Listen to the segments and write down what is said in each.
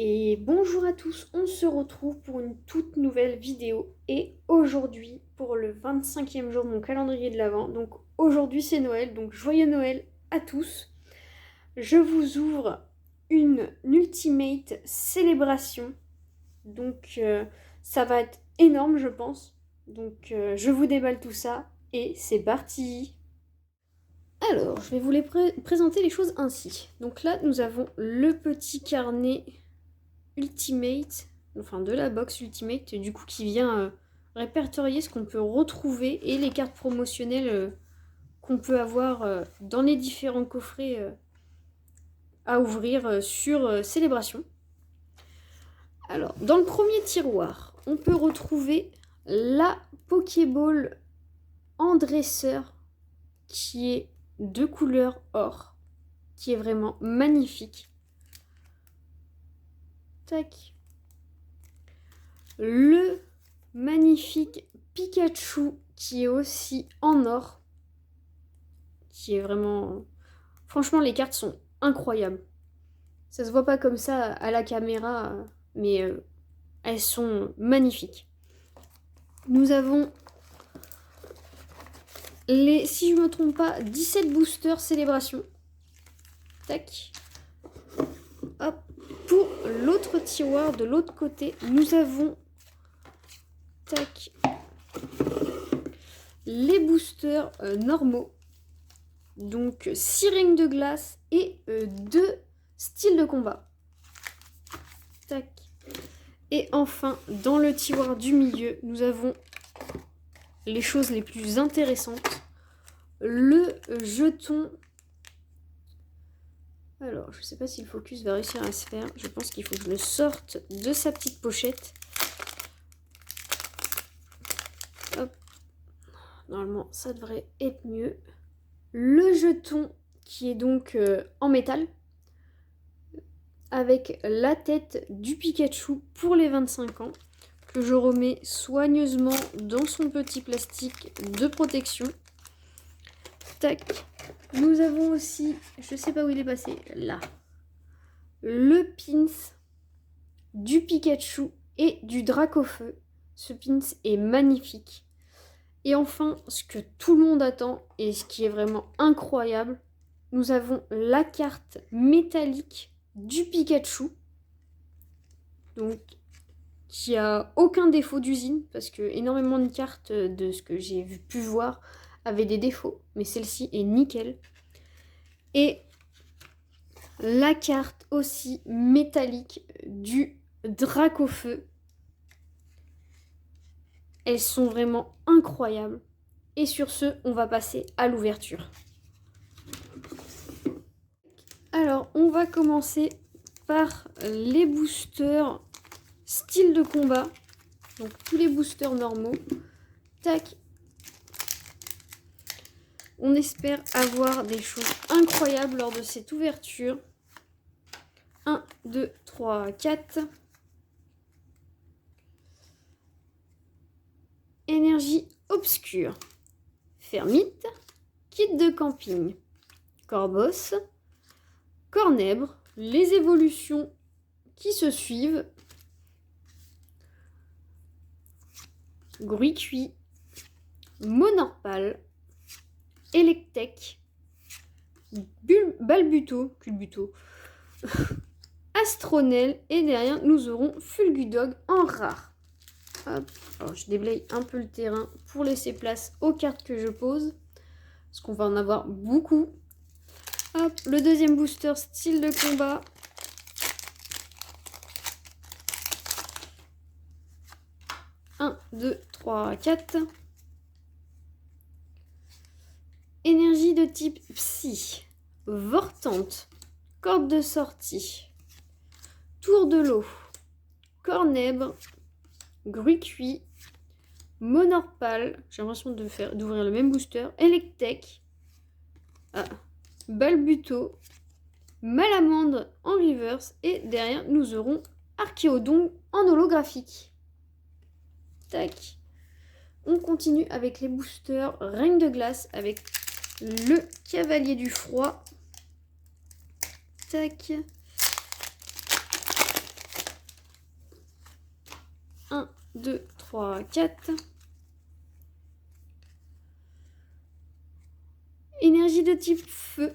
Et bonjour à tous, on se retrouve pour une toute nouvelle vidéo et aujourd'hui pour le 25e jour de mon calendrier de l'Avent. Donc aujourd'hui c'est Noël, donc joyeux Noël à tous. Je vous ouvre une Ultimate célébration, donc ça va être énorme je pense. Donc je vous déballe tout ça et c'est parti. Alors, je vais vous présenter les choses ainsi. Donc là, nous avons le petit carnet Ultimate, enfin de la box Ultimate, du coup qui vient répertorier ce qu'on peut retrouver et les cartes promotionnelles qu'on peut avoir dans les différents coffrets à ouvrir sur Célébration. Alors, dans le premier tiroir, on peut retrouver la Pokéball en dresseur qui est de couleur or, qui est vraiment magnifique. Tac. Le magnifique Pikachu qui est aussi en or, qui est vraiment... Franchement, les cartes sont incroyables. Ça se voit pas comme ça à la caméra, mais elles sont magnifiques. Nous avons les, si je me trompe pas, 17 boosters célébration. Tac. Hop. Pour l'autre tiroir, de l'autre côté, nous avons tac, les boosters normaux. Donc 6 règnes de glace et 2 styles de combat. Tac. Et enfin, dans le tiroir du milieu, nous avons les choses les plus intéressantes. Le jeton. Alors, je ne sais pas si le focus va réussir à se faire. Je pense qu'il faut que je le sorte de sa petite pochette. Hop. Normalement, ça devrait être mieux. Le jeton qui est donc en métal. Avec la tête du Pikachu pour les 25 ans. Que je remets soigneusement dans son petit plastique de protection. Tac. Nous avons aussi, je sais pas où il est passé, là, le pins du Pikachu et du Dracofeu. Ce pins est magnifique. Et enfin, ce que tout le monde attend et ce qui est vraiment incroyable, nous avons la carte métallique du Pikachu. Donc, qui a aucun défaut d'usine, parce que énormément de cartes de ce que j'ai pu voir avaient des défauts, mais celle-ci est nickel. Et la carte aussi métallique du Dracofeu. Elles sont vraiment incroyables. Et sur ce, on va passer à l'ouverture. Alors, on va commencer par les boosters style de combat. Donc, tous les boosters normaux. Tac. On espère avoir des choses incroyables lors de cette ouverture. 1, 2, 3, 4. Énergie obscure. Fermite. Kit de camping. Corboss. Cornèbre. Les évolutions qui se suivent. Gruy-Cuit. Monorpal. Electek, Balbuto, Culbuto, Astronel et derrière nous aurons Fulgudog en rare. Hop. Alors je déblaye un peu le terrain pour laisser place aux cartes que je pose, parce qu'on va en avoir beaucoup. Hop, le deuxième booster style de combat. Un, 2, 3, 4. Énergie de type Psy, Vortante, corde de sortie, tour de l'eau, Cornèbre, Gruy-Cuit, Monorpal, j'ai l'impression d'ouvrir le même booster, Electek, Balbuto, Malamande en reverse et derrière nous aurons Archéodon en holographique. Tac. On continue avec les boosters Règne de glace avec le cavalier du froid. Tac. 2, 3, 4. Énergie de type feu.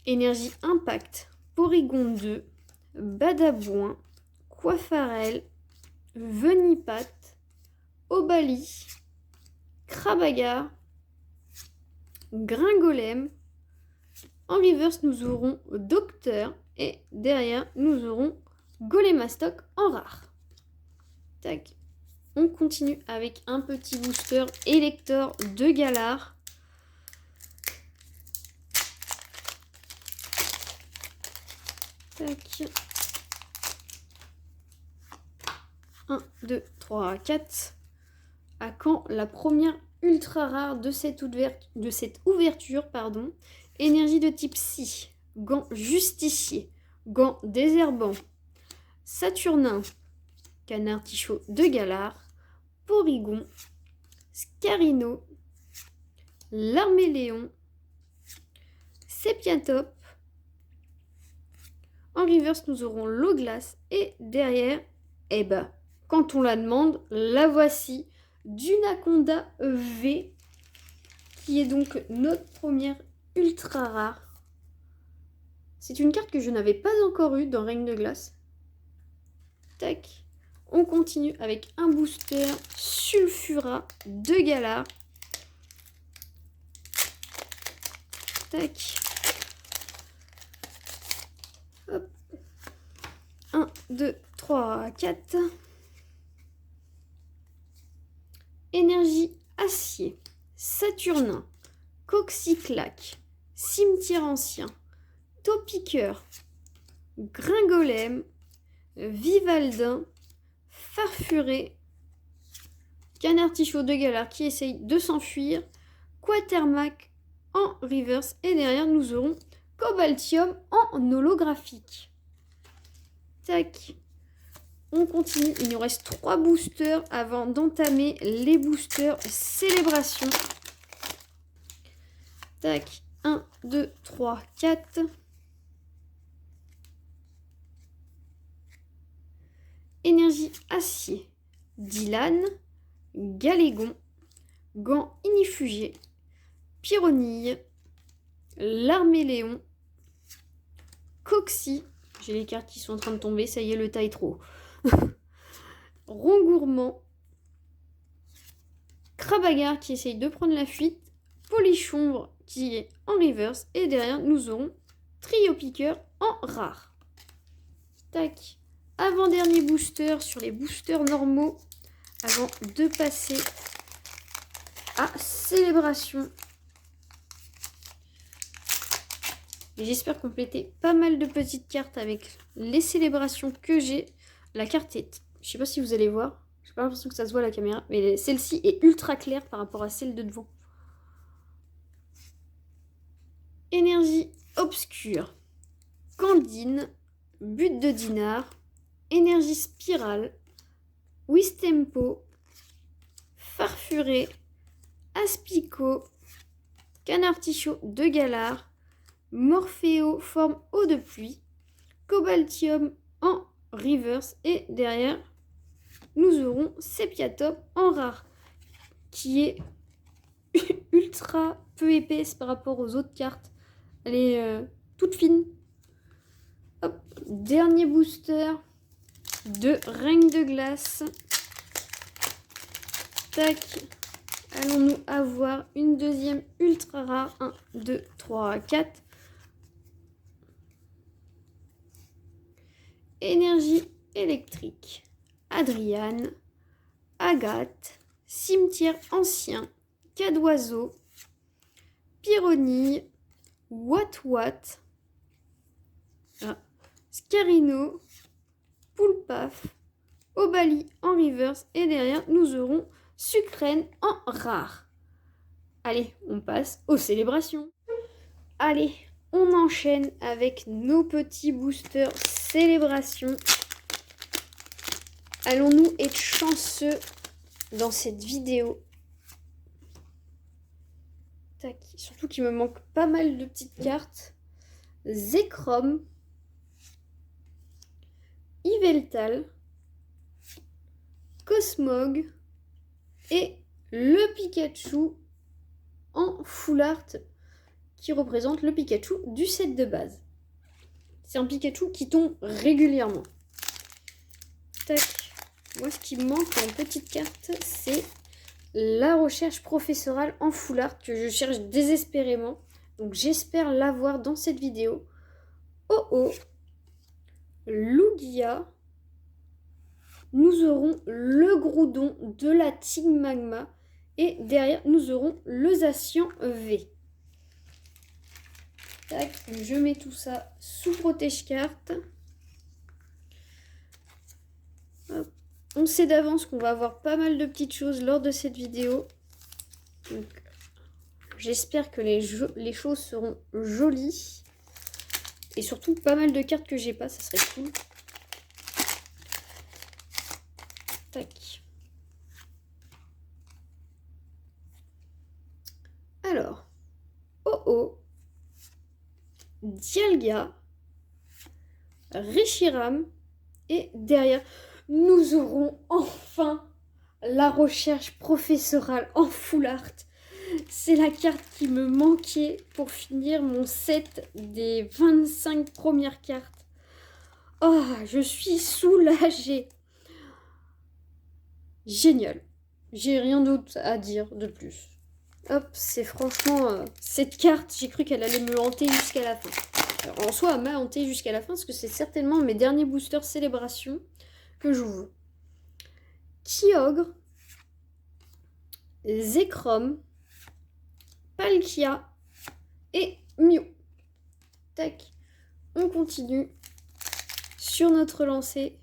Énergie impact. Porygon 2. Badabouin. Coiffarel. Venipat. Obali. Krabagar. Gringolem. En reverse, nous aurons Docteur. Et derrière, nous aurons Golemastoc en rare. Tac. On continue avec un petit booster Elector de Galar. Tac. 1, 2, 3, 4. À quand la première ultra rare de cette ouverture, pardon. Énergie de type Psy. Gant Justicier. Gant Désherbant. Saturnin. Canard Tichot de Galar. Porygon. Scarino. Larméléon. Sepiatop. En reverse, nous aurons l'eau glace. Et derrière, eh ben, quand on la demande, la voici. Dunaconda V. Qui est donc notre première ultra rare. C'est une carte que je n'avais pas encore eue dans Règne de Glace. Tac. On continue avec un booster Sulfura de Galar. Tac. Hop. 1, 2, 3, 4. Énergie acier. Saturnin. Coxyclac. Cimetière ancien. Taupiqueur. Gringolem. Vivaldin. Farfuré. Canard Tichot de Galar qui essaye de s'enfuir. Quatermac en reverse. Et derrière, nous aurons Cobaltium en holographique. Tac. On continue. Il nous reste 3 boosters avant d'entamer les boosters célébration. Tac. 1, 2, 3, 4. Énergie acier. Dylan. Galégon. Gant inifugé. Pyronille. Larméléon. Coxy. J'ai les cartes qui sont en train de tomber. Ça y est, le taille trop. Rongourmand. Krabagar qui essaye de prendre la fuite. Polichombre qui est en reverse. Et derrière, nous aurons Triopiqueur en rare. Tac. Avant-dernier booster sur les boosters normaux. Avant de passer à Célébration. J'espère compléter pas mal de petites cartes avec les célébrations que j'ai. La carte est... Je sais pas si vous allez voir. J'ai pas l'impression que ça se voit à la caméra. Mais celle-ci est ultra claire par rapport à celle de devant. Énergie obscure. Candine. But de dinar. Énergie spirale. Wistempo. Farfuré. Aspico. Canard Tichot de Galar. Morphéo forme eau de pluie. Cobaltium en reverse. Et derrière, nous aurons Sepiatop en rare. Qui est ultra peu épaisse par rapport aux autres cartes. Elle est toute fine. Hop, dernier booster de Règne de Glace. Tac. Allons-nous avoir une deuxième ultra rare. 1, 2, 3, 4. Énergie électrique. Adriane. Agathe. Cimetière ancien. Cadoiseau. Pyronille. Wat. Ah. Scarino. Poulpaf. Obali en reverse. Et derrière, nous aurons Sucrène en rare. Allez, on passe aux célébrations. Allez, on enchaîne avec nos petits boosters célébrations. Allons-nous être chanceux dans cette vidéo? Tac. Surtout qu'il me manque pas mal de petites cartes. Zekrom. Yveltal. Cosmog et le Pikachu en full art qui représente le Pikachu du set de base. C'est un Pikachu qui tombe régulièrement. Tac. Moi, ce qui me manque en petite carte, c'est la recherche professorale en full art que je cherche désespérément. Donc, j'espère l'avoir dans cette vidéo. Oh oh, Lugia. Nous aurons le Groudon de la Team Magma. Et derrière, nous aurons le Zacian V. Tac, je mets tout ça sous protège-carte. On sait d'avance qu'on va avoir pas mal de petites choses lors de cette vidéo. J'espère que les choses seront jolies. Et surtout, pas mal de cartes que j'ai pas, ça serait cool. Tac. Alors, oh oh, Dialga, Reshiram, et derrière, nous aurons enfin la recherche professorale en full art. C'est la carte qui me manquait pour finir mon set des 25 premières cartes. Oh, je suis soulagée. Génial. J'ai rien d'autre à dire de plus. Hop, c'est franchement... cette carte, j'ai cru qu'elle allait me hanter jusqu'à la fin. Alors, en soi, elle m'a hanté jusqu'à la fin, parce que c'est certainement mes derniers boosters célébration que j'ouvre. Kyogre, Zekrom, Palkia et Mew. Tac, on continue sur notre lancée.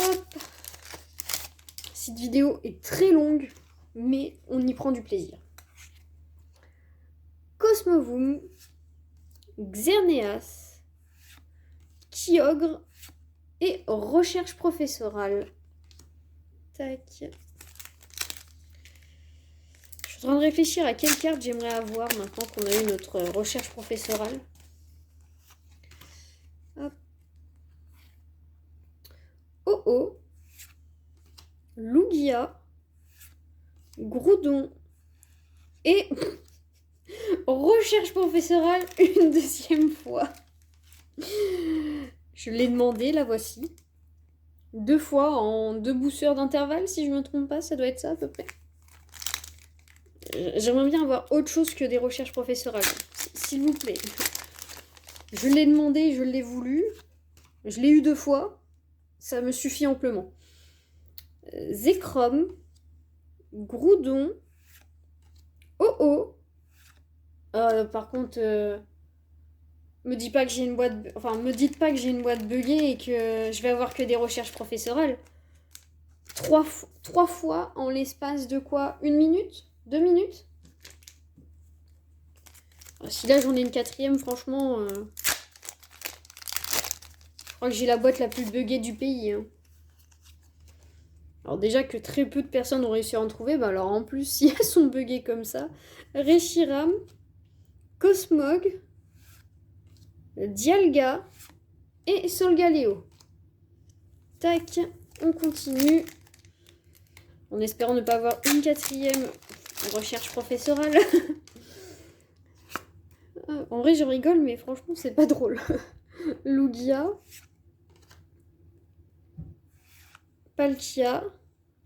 Hop. Cette vidéo est très longue, mais on y prend du plaisir. Cosmovoom, Xerneas, Kyogre et recherche professorale. Tac. Je suis en train de réfléchir à quelle carte j'aimerais avoir maintenant qu'on a eu notre recherche professorale. Hop. Oh oh. Lugia, Groudon et recherche professorale une deuxième fois. Je l'ai demandé, la voici. 2 fois en 2 boosters d'intervalle, si je ne me trompe pas, ça doit être ça à peu près. J'aimerais bien avoir autre chose que des recherches professorales, s'il vous plaît. Je l'ai demandé, je l'ai voulu. Je l'ai eu 2 fois. Ça me suffit amplement. Zekrom, Groudon, oh oh. Par contre, me dites pas que j'ai une boîte, me dites pas que j'ai une boîte buggée et que je vais avoir que des recherches professorales. 3 fois en l'espace de quoi? 1 minute? 2 minutes? Si là j'en ai une 4e, franchement, je crois que j'ai la boîte la plus buggée du pays. Hein. Alors déjà que très peu de personnes ont réussi à en trouver, bah alors en plus, si elles sont buggées comme ça, Reshiram, Cosmog, Dialga et Solgaleo. Tac, on continue. En espérant ne pas avoir une 4e recherche professorale. En vrai, je rigole, mais franchement, c'est pas drôle. Lugia, Palkia,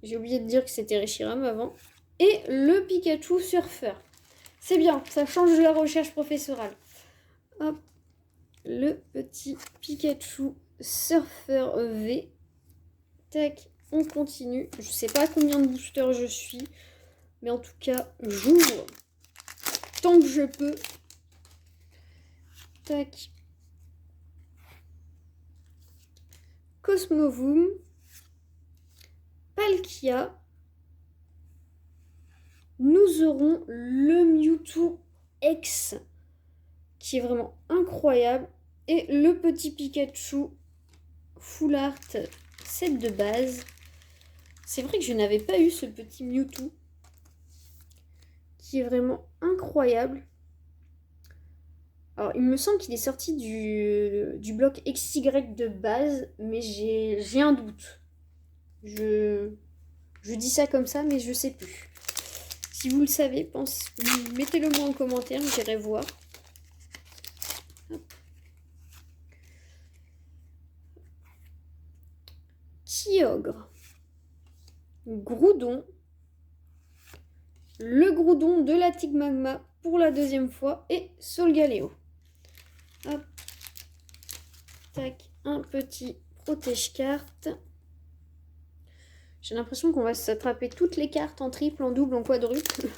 j'ai oublié de dire que c'était Reshiram avant, et le Pikachu Surfeur. C'est bien, ça change de la recherche professorale. Hop, le petit Pikachu Surfeur V. Tac, on continue. Je sais pas combien de boosters je suis, mais en tout cas, j'ouvre tant que je peux. Tac. Cosmovoom, Palkia. Nous aurons le Mewtwo X, qui est vraiment incroyable. Et le petit Pikachu Full Art set de base. C'est vrai que je n'avais pas eu ce petit Mewtwo, qui est vraiment incroyable. Alors, il me semble qu'il est sorti du bloc XY de base, mais j'ai un doute. Je dis ça comme ça, mais je sais plus. Si vous le savez, mettez-le moi en commentaire, j'irai voir. Hop. Kyogre. Groudon. Le Groudon de la Tig Magma pour la deuxième fois et Solgaleo. Hop. Tac, un petit protège-carte. J'ai l'impression qu'on va s'attraper toutes les cartes en triple, en double, en quadruple.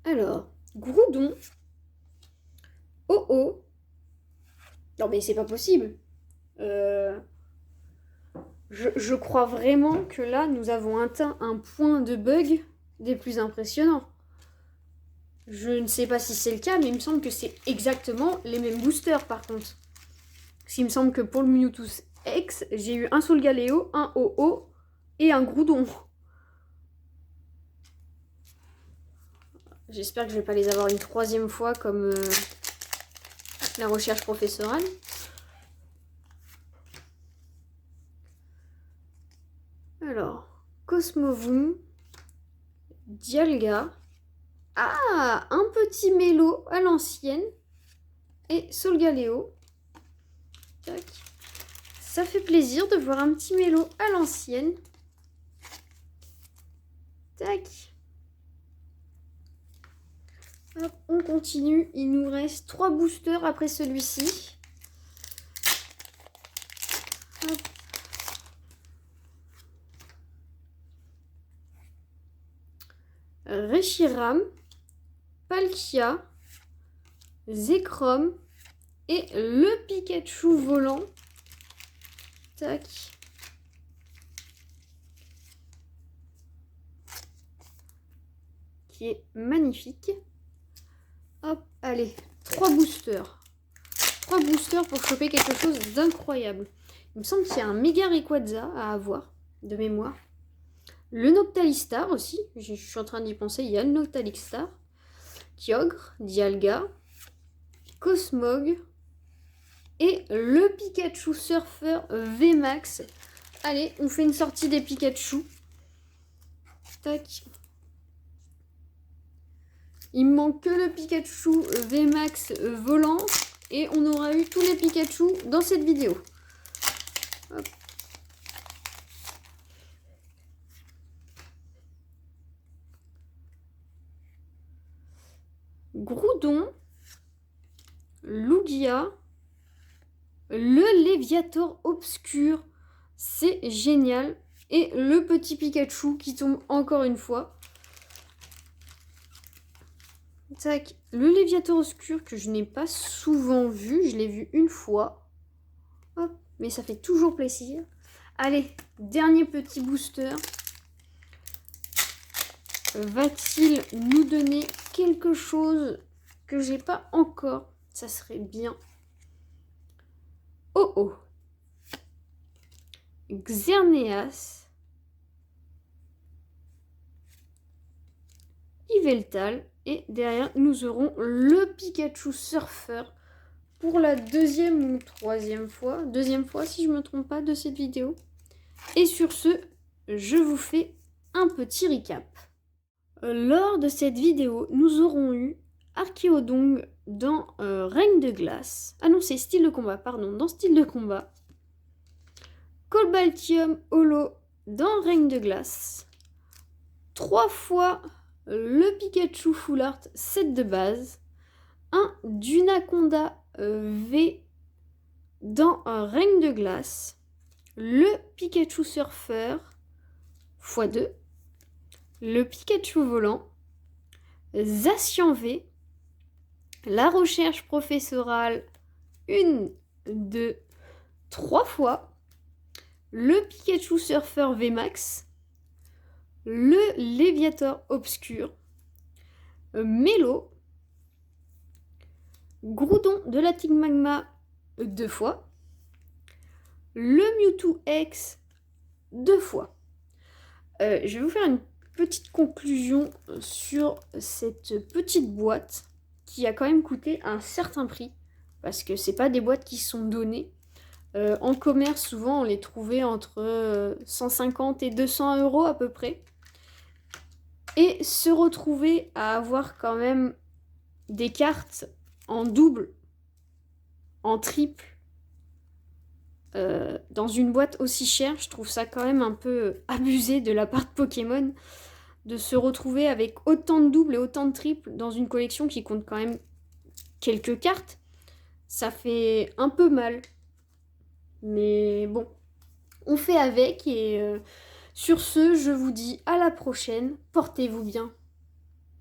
Alors, Groudon. Oh oh. Non mais c'est pas possible. Je crois vraiment que là, nous avons atteint un point de bug des plus impressionnants. Je ne sais pas si c'est le cas, mais il me semble que c'est exactement les mêmes boosters par contre. Parce qu'il me semble que pour le Mewtwo X, j'ai eu un Solgaleo, un Oh-Oh et un Groudon. J'espère que je vais pas les avoir une troisième fois comme la recherche professorale. Alors, Cosmovoom, Dialga, ah, un petit Mélo à l'ancienne et Solgaleo. Tac. Ça fait plaisir de voir un petit Mélo à l'ancienne. Tac. Hop, on continue. Il nous reste 3 boosters après celui-ci. Reshiram, Palkia, Zekrom et le Pikachu volant. Tac. Qui est magnifique. Hop, allez, 3 boosters. 3 boosters pour choper quelque chose d'incroyable. Il me semble qu'il y a un méga Rayquaza à avoir, de mémoire. Le Noctalistar aussi, je suis en train d'y penser, il y a le Noctalistar. Kyogre, Dialga, Cosmog et le Pikachu Surfer VMAX. Allez, on fait une sortie des Pikachu. Tac. Il me manque que le Pikachu VMAX volant et on aura eu tous les Pikachu dans cette vidéo. Hop. Groudon, Lugia, le Léviator obscur, c'est génial. Et le petit Pikachu qui tombe encore une fois. Tac, le Léviator obscur que je n'ai pas souvent vu, je l'ai vu une fois. Hop, mais ça fait toujours plaisir. Allez, dernier petit booster. Va-t-il nous donner quelque chose que j'ai pas encore? Ça serait bien. Oh oh. Xerneas. Yveltal. Et derrière, nous aurons le Pikachu Surfer pour la deuxième ou troisième fois. Deuxième fois, si je ne me trompe pas, de cette vidéo. Et sur ce, je vous fais un petit recap. Lors de cette vidéo, nous aurons eu Archéodong dans Règne de Glace. Ah non, c'est Style de Combat, pardon, dans Style de Combat. Cobaltium Holo dans Règne de Glace. 3 fois le Pikachu Full Art set de base. Un Dunaconda V dans Règne de Glace. Le Pikachu Surfer x2. Le Pikachu volant, Zacian V, la recherche professorale 1, 2, 3 fois, le Pikachu Surfer VMAX, le Léviator obscur, Mélo, Groudon de la Tig Magma 2 fois, le Mewtwo X 2 fois. Je vais vous faire une petite conclusion sur cette petite boîte qui a quand même coûté un certain prix parce que c'est pas des boîtes qui sont données. En commerce, souvent, on les trouvait entre 150 et 200 euros à peu près. Et se retrouver à avoir quand même des cartes en double, en triple, dans une boîte aussi chère, je trouve ça quand même un peu abusé de la part de Pokémon de se retrouver avec autant de doubles et autant de triples dans une collection qui compte quand même quelques cartes. Ça fait un peu mal. Mais bon, on fait avec et sur ce, je vous dis à la prochaine. Portez-vous bien.